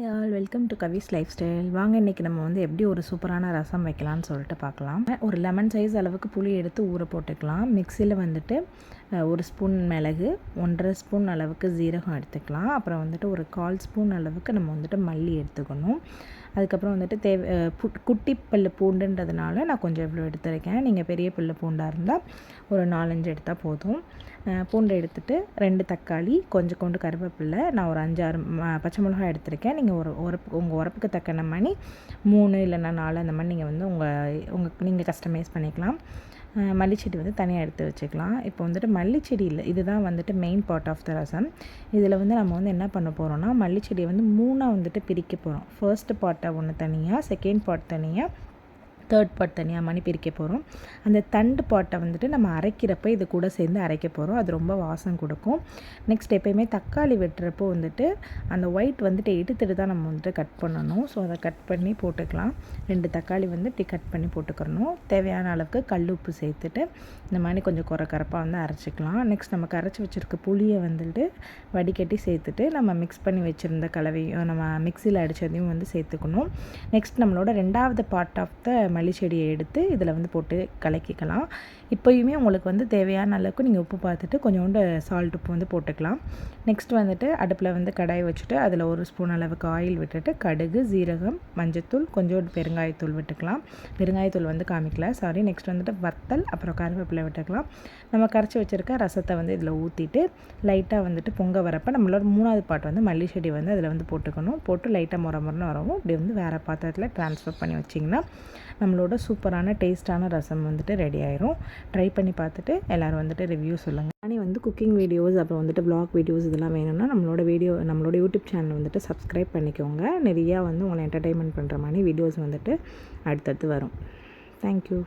Hi all, welcome to Swiss life style. வாங்க இன்றைக்கி நம்ம வந்து எப்படி ஒரு சூப்பரான ரசம் வைக்கலான்னு சொல்லிட்டு பார்க்கலாம். ஒரு லெமன் சைஸ் அளவுக்கு புளி எடுத்து ஊற போட்டுக்கலாம். மிக்சியில் வந்துட்டு ஒரு ஸ்பூன் மிளகு, 1.5 ஸ்பூன் அளவுக்கு ஜீரகம் எடுத்துக்கலாம். அப்புறம் வந்துட்டு ஒரு 1/4 ஸ்பூன் அளவுக்கு நம்ம வந்துட்டு மல்லி எடுத்துக்கணும். அதுக்கப்புறம் வந்துட்டு குட்டி பல்லு பூண்டுன்றதுனால நான் கொஞ்சம் இவ்வளோ எடுத்துருக்கேன். நீங்கள் பெரிய பல்லு பூண்டாக இருந்தால் ஒரு 4-5 எடுத்தால் போதும். பூண்டு எடுத்துகிட்டு 2 தக்காளி, கொஞ்சம் கருவேப்பிலை, நான் ஒரு 5-6 பச்சை மிளகாய் எடுத்திருக்கேன். நீங்கள் உங்கள் உரப்புக்கு தக்கன மாதிரி 3 இல்லைன்னா 4 அந்த மாதிரி நீங்கள் வந்து நீங்கள் கஸ்டமைஸ் பண்ணிக்கலாம். மல்லிச்செடி வந்து தனியாக எடுத்து வச்சுக்கலாம். இப்போ வந்துட்டு மல்லிச்செடி இல்லை, இதுதான் வந்துட்டு மெயின் பார்ட் ஆஃப் த ரசம். இதில் வந்து நம்ம வந்து என்ன பண்ண போகிறோம்னா, மல்லிச்செடியை வந்து 3ஆக வந்துட்டு பிரிக்க போகிறோம். ஃபர்ஸ்ட் பார்ட்டை ஒன்று தனியாக, செகண்ட் பார்ட் தனியாக, தேர்ட் பார்ட் தனியாக மணி பிரிக்க போகிறோம். அந்த தண்டு பாட்டை வந்துட்டு நம்ம அரைக்கிறப்ப இது கூட சேர்ந்து அரைக்க போகிறோம். அது ரொம்ப வாசம் கொடுக்கும். நெக்ஸ்ட் எப்போயுமே தக்காளி வெட்டுறப்போ வந்துட்டு அந்த ஒயிட் வந்துட்டு எடுத்துகிட்டு தான் நம்ம வந்துட்டு கட் பண்ணணும். ஸோ அதை கட் பண்ணி போட்டுக்கலாம். 2 தக்காளி வந்து இப்படி கட் பண்ணி போட்டுக்கிறணும். தேவையான அளவுக்கு கல் உப்பு சேர்த்துட்டு இந்த மாதிரி கொஞ்சம் கரப்பாக வந்து அரைச்சிக்கலாம். நெக்ஸ்ட் நம்ம கரைச்சி வச்சுருக்க புளியை வந்துட்டு வடிகட்டி சேர்த்துட்டு நம்ம மிக்ஸ் பண்ணி வச்சுருந்த கலவையும் நம்ம மிக்சியில் அடித்ததையும் வந்து சேர்த்துக்கணும். நெக்ஸ்ட் நம்மளோட 2வது பார்ட் ஆஃப் த மல்லிச்செடியை எடுத்து இதில் வந்து போட்டு கலக்கிக்கலாம். இப்போயுமே உங்களுக்கு வந்து தேவையான அளவுக்கு நீங்கள் உப்பு பார்த்துட்டு கொஞ்சோண்டு சால்ட் உப்பு வந்து போட்டுக்கலாம். நெக்ஸ்ட் வந்துட்டு அடுப்பில் வந்து கடாய் வச்சுட்டு அதில் 1 ஸ்பூன் அளவுக்கு ஆயில் விட்டுட்டு கடுகு, ஜீரகம், மஞ்சத்தூள், கொஞ்சோண்டு பெருங்காயத்தூள் விட்டுக்கலாம். பெருங்காயத்தூள் வந்து காமிக்கல, சாரி. நெக்ஸ்ட் வந்துட்டு வத்தல், அப்புறம் கருவேப்பிலை விட்டுக்கலாம். நம்ம கரைச்சி வச்சுருக்க ரசத்தை வந்து இதில் ஊற்றிட்டு லைட்டாக வந்துட்டு பொங்க வரப்போ நம்மளோட 3வது பார்ட் வந்து மல்லிச்செடி வந்து அதில் வந்து போட்டுக்கணும். போட்டு லைட்டாக முறன்னு வரவும் இப்படி வந்து வேறு பாத்திரத்தில் ட்ரான்ஸ்ஃபர் பண்ணி வச்சிங்கன்னா நம்மளோட சூப்பரான டேஸ்ட்டான ரசம் வந்துட்டு ரெடி ஆயிரும். ட்ரை பண்ணி பார்த்துட்டு எல்லோரும் வந்துட்டு ரிவ்யூ சொல்லுங்கள். நானே வந்து குக்கிங் வீடியோஸ், அப்புறம் வந்துட்டு வ்ளாக் வீடியோஸ் இதெல்லாம் வேணும்னா நம்மளோட யூடியூப் சேனல் வந்துட்டு சப்ஸ்கிரைப் பண்ணிக்கோங்க. நிறையா வந்து உங்களை என்டர்டெயின்மெண்ட் பண்ணுற மாதிரி வீடியோஸ் வந்துட்டு அடுத்தடுத்து வரும். தேங்க்யூ.